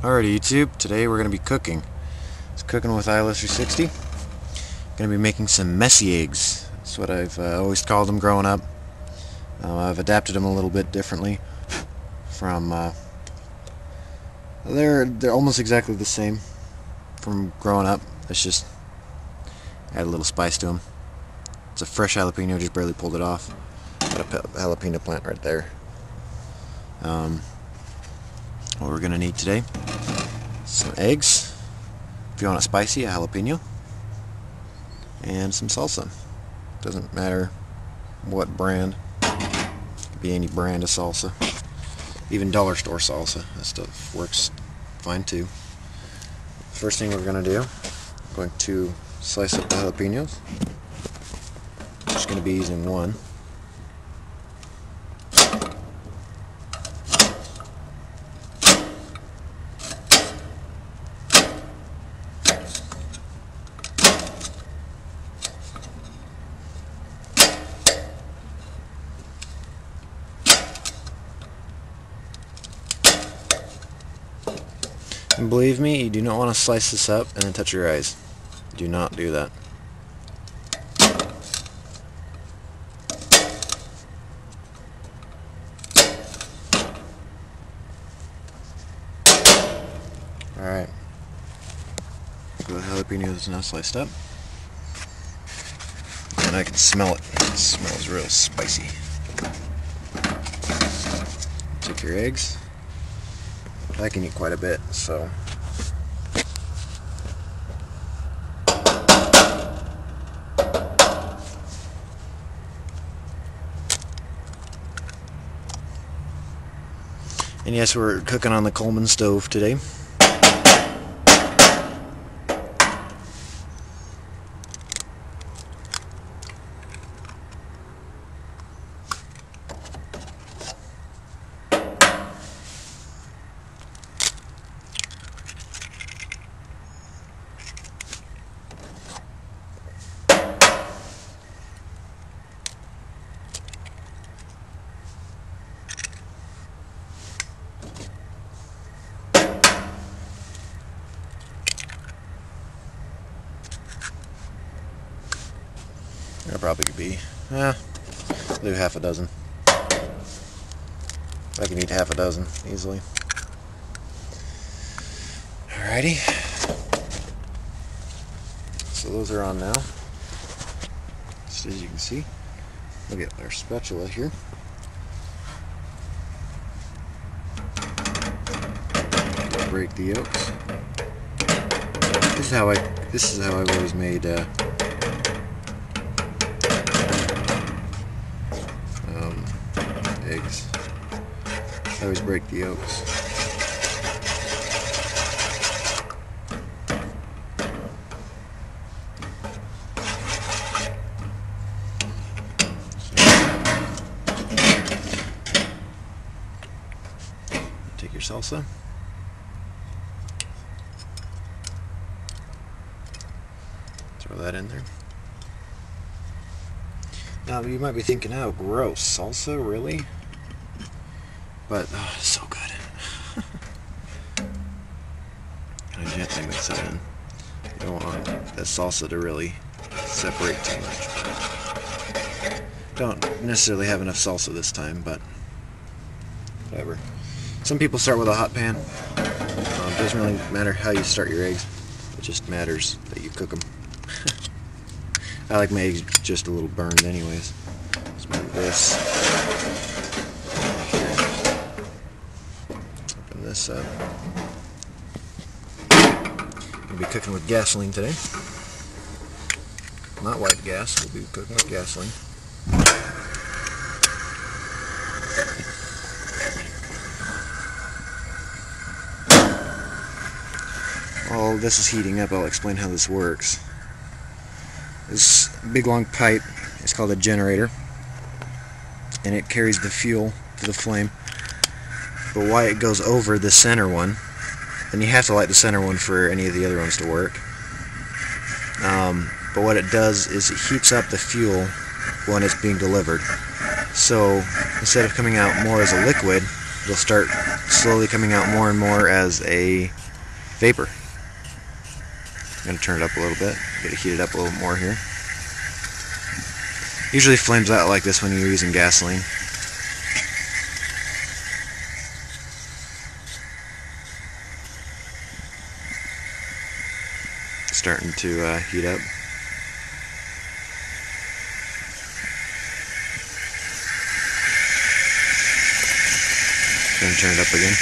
Alrighty YouTube, today we're going to be cooking. It's cooking with ils360. Going to be making some messy eggs. That's what I've always called them growing up. I've adapted them a little bit differently from they're almost exactly the same from growing up. It's just add a little spice to them. It's a fresh jalapeno, just barely pulled it off. Got a jalapeno plant right there. What we're gonna need today: some eggs, if you want it spicy, a jalapeno, and some salsa. Doesn't matter what brand, could be any brand of salsa, even dollar store salsa. That stuff works fine too. First thing we're gonna do, I'm going to slice up the jalapenos. I'm just gonna be using one. And believe me, you do not want to slice this up and then touch your eyes. Do not do that. Alright. The jalapeno is now sliced up. And I can smell it. It smells real spicy. Take your eggs. I can eat quite a bit, so and yes, we're cooking on the Coleman stove today. There probably could be, I'll do half a dozen. I can eat half a dozen easily. Alrighty. So those are on now. Just as you can see, we'll get our spatula here. Break the yolks. This is how I've always made eggs. I always break the yolks. Take your salsa. Throw that in there. Now you might be thinking, oh gross, salsa, really? But oh, it's so good. Kind of gently mix it in. You don't want that salsa to really separate too much. Don't necessarily have enough salsa this time, but whatever. Some people start with a hot pan. It doesn't really matter how you start your eggs. It just matters that you cook them. I like my eggs just a little burned anyways. Let's move this. Open this up. We'll be cooking with gasoline today. Not white gas, we'll be cooking with gasoline. While this is heating up, I'll explain how this works. This big long pipe is called a generator, and it carries the fuel to the flame. But why it goes over the center one, and you have to light the center one for any of the other ones to work. But what it does is it heats up the fuel when it's being delivered. So instead of coming out more as a liquid, it'll start slowly coming out more and more as a vapor. I'm going to turn it up a little bit, get it heated up a little more here. Usually flames out like this when you're using gasoline. Starting to heat up. Going to turn it up again.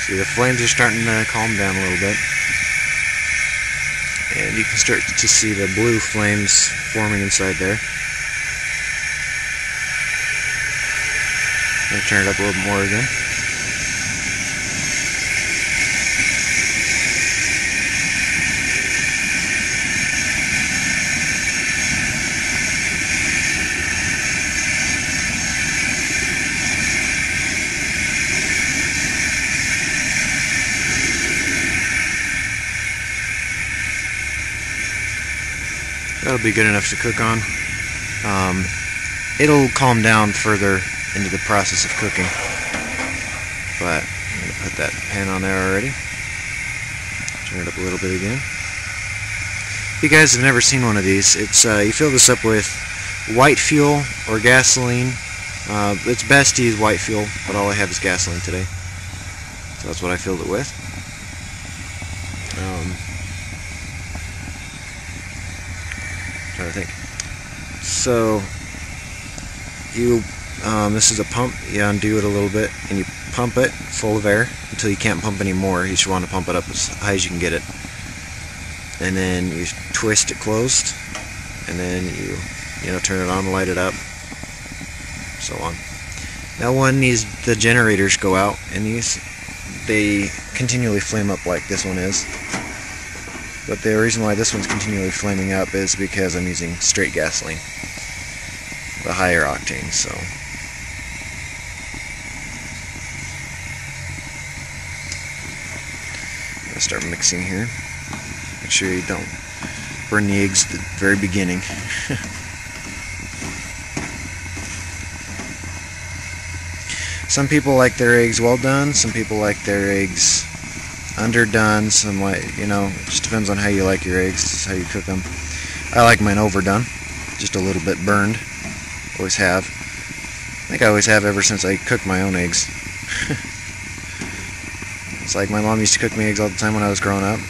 See, the flames are starting to calm down a little bit. And you can start to see the blue flames forming inside there. I'm going to turn it up a little bit more again. That'll be good enough to cook on. It'll calm down further into the process of cooking. But I'm going to put that pan on there already. Turn it up a little bit again. If you guys have never seen one of these, it's you fill this up with white fuel or gasoline. It's best to use white fuel, but all I have is gasoline today. So that's what I filled it with. Trying to think. So you this is a pump. You undo it a little bit and you pump it full of air until you can't pump anymore. You should want to pump it up as high as you can get it, and then you twist it closed, and then you turn it on, light it up, so on. Now when the generators go out, and they continually flame up like this one is. But the reason why this one's continually flaming up is because I'm using straight gasoline, the higher octane. So I'm going to start mixing here. Make sure you don't burn the eggs at the very beginning. Some people like their eggs well done, some people like their eggs underdone, some like, it just depends on how you like your eggs, how you cook them. I like mine overdone, just a little bit burned. Always have. I think I always have ever since I cooked my own eggs. It's like my mom used to cook me eggs all the time when I was growing up.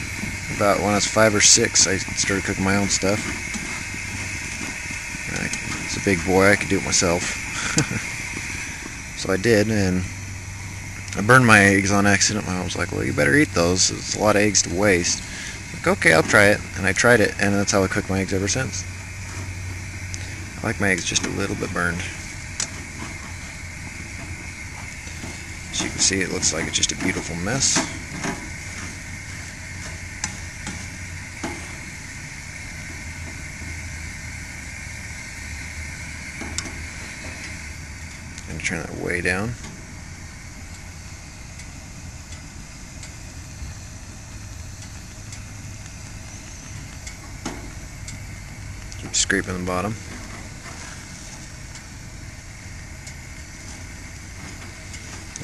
About when I was 5 or 6, I started cooking my own stuff. As a big boy, I could do it myself. So I did, and I burned my eggs on accident. My mom was like, well, you better eat those. It's a lot of eggs to waste. I'm like, okay, I'll try it. And I tried it, and that's how I cook my eggs ever since. I like my eggs just a little bit burned. As you can see, it looks like it's just a beautiful mess. I'm going to turn that way down. Keep scraping the bottom.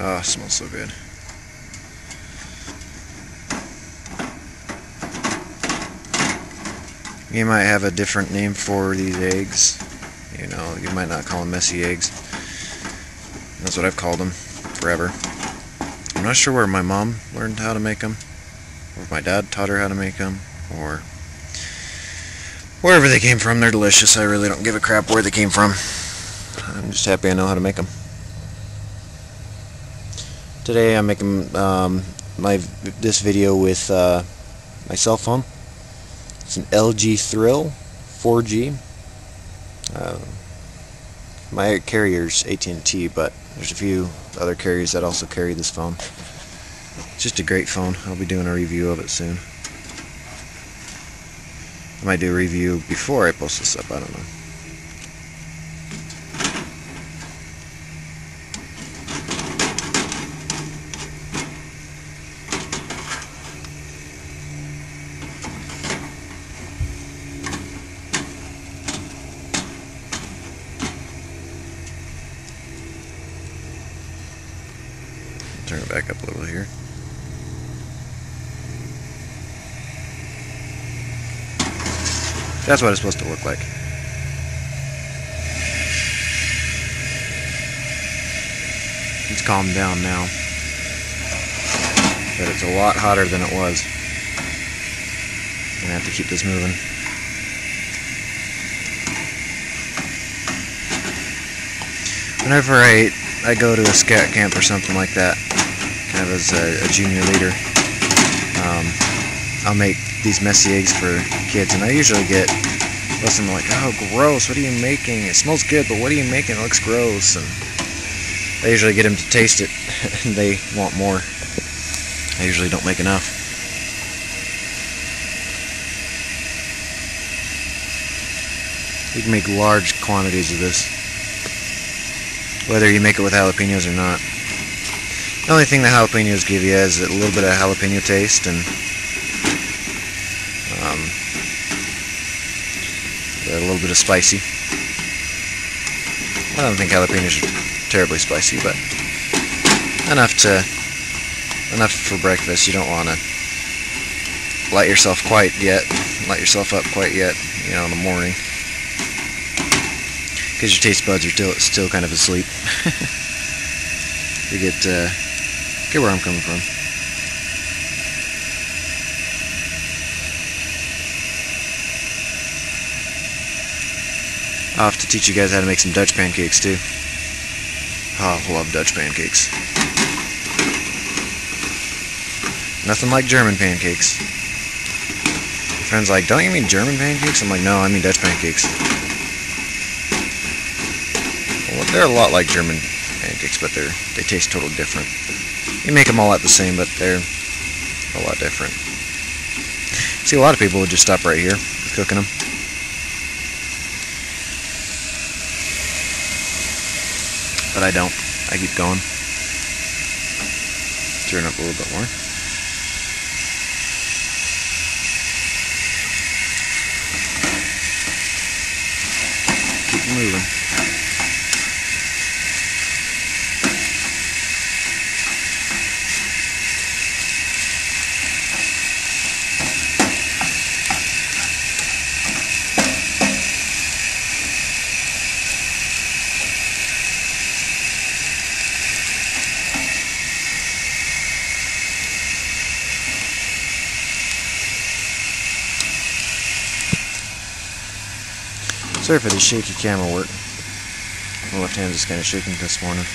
Oh, it smells so good. You might have a different name for these eggs. You might not call them messy eggs. That's what I've called them forever. I'm not sure where my mom learned how to make them, or if my dad taught her how to make them, or wherever they came from. They're delicious. I really don't give a crap where they came from. I'm just happy I know how to make them. Today I'm making this video with my cell phone. It's an LG Thrill 4G. My carrier's AT&T, but there's a few other carriers that also carry this phone. It's just a great phone. I'll be doing a review of it soon. I might do a review before I post this up, I don't know. back up a little here. That's what it's supposed to look like. It's calmed down now, but it's a lot hotter than it was. I'm gonna have to keep this moving. Whenever I go to a scout camp or something like that, kind of as a junior leader, I'll make these messy eggs for kids, and I usually get most of them like, "Oh, gross! What are you making? It smells good, but what are you making? It looks gross." And I usually get them to taste it, and they want more. I usually don't make enough. You can make large quantities of this, whether you make it with jalapenos or not. The only thing the jalapenos give you is a little bit of jalapeno taste, and a little bit of spicy. I don't think jalapenos are terribly spicy, but enough for breakfast. You don't want to light yourself up quite yet, you know, in the morning, because your taste buds are still kind of asleep. You get where I'm coming from. I'll have to teach you guys how to make some Dutch pancakes too. Oh, I love Dutch pancakes. Nothing like German pancakes. My friend's like, "Don't you mean German pancakes?" I'm like, "No, I mean Dutch pancakes." Well, they're a lot like German pancakes, but they taste totally different. You make them all out the same, but they're a lot different. See, a lot of people would just stop right here with cooking them. But I don't. I keep going. Turn up a little bit more. Keep moving. Sorry for the shaky camera work. My left hand is kind of shaking this morning.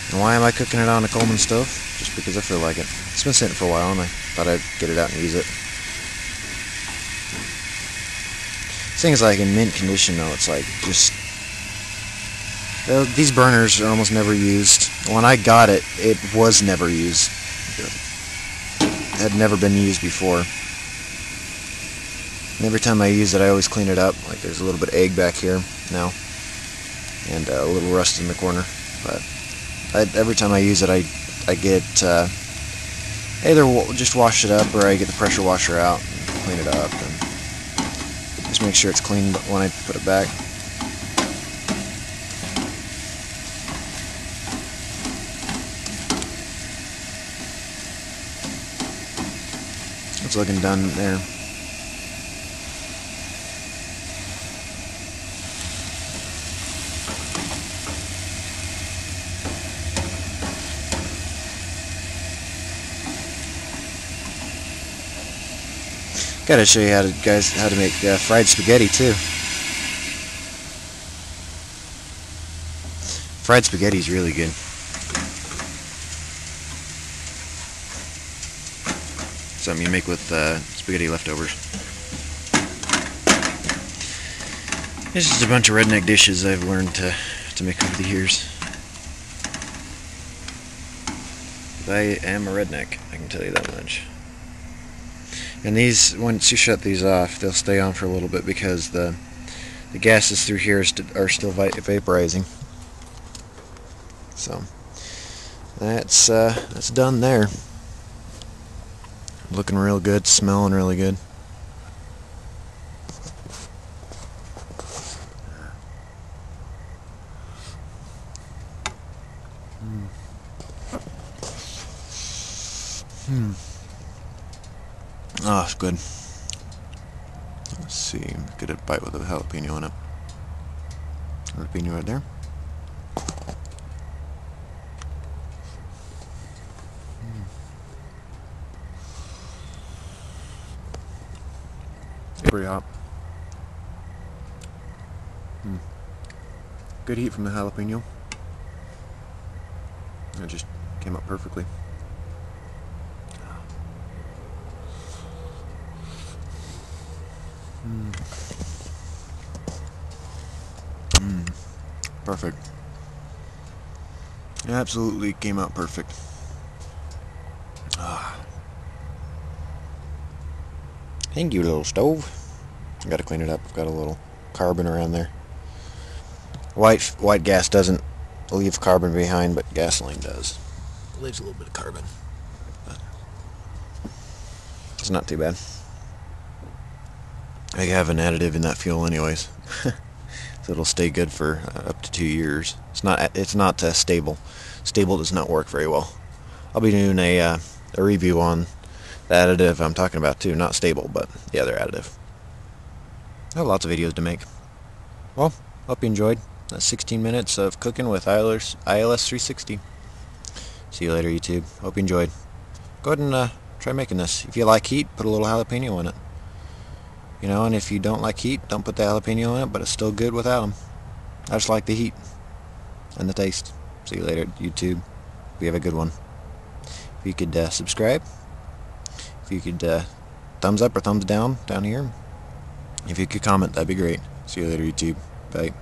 And why am I cooking it on a Coleman stove? Just because I feel like it. It's been sitting for a while, and I thought I'd get it out and use it. This thing's like in mint condition though. It's like just... these burners are almost never used. When I got it, it was never used. Had never been used before. And every time I use it, I always clean it up. Like there's a little bit of egg back here now, and a little rust in the corner. But every time I use it, I get either just wash it up, or I get the pressure washer out and clean it up, and just make sure it's clean when I put it back. It's looking done there. Gotta show you how to make fried spaghetti too. Fried spaghetti is really good. Something you make with spaghetti leftovers. It's just a bunch of redneck dishes I've learned to make over the years. I am a redneck, I can tell you that much. And these, once you shut these off, they'll stay on for a little bit because the gases through here are still vaporizing. So that's done there. Looking real good, smelling really good. Oh, it's good. Let's see. Get a bite with a jalapeno in it. Jalapeno right there. Pretty hot. Good heat from the jalapeno. It just came out perfectly. Perfect. It absolutely came out perfect. Thank you, little stove. I gotta clean it up. I've got a little carbon around there. White gas doesn't leave carbon behind, but gasoline does. It leaves a little bit of carbon. But it's not too bad. I have an additive in that fuel anyways. So it'll stay good for up to 2 years. It's not stable. Stable does not work very well. I'll be doing a review on the additive I'm talking about too. Not stable, but the other additive. I have lots of videos to make. Well, hope you enjoyed. That's 16 minutes of cooking with ils360. See you later, YouTube. Hope you enjoyed. Go ahead and try making this. If you like heat, put a little jalapeno in it. You know, and if you don't like heat, don't put the jalapeno in it, but it's still good without them. I just like the heat and the taste. See you later, YouTube. Hope you have a good one. If you could subscribe. If you could thumbs up or thumbs down here. If you could comment, that'd be great. See you later, YouTube. Bye.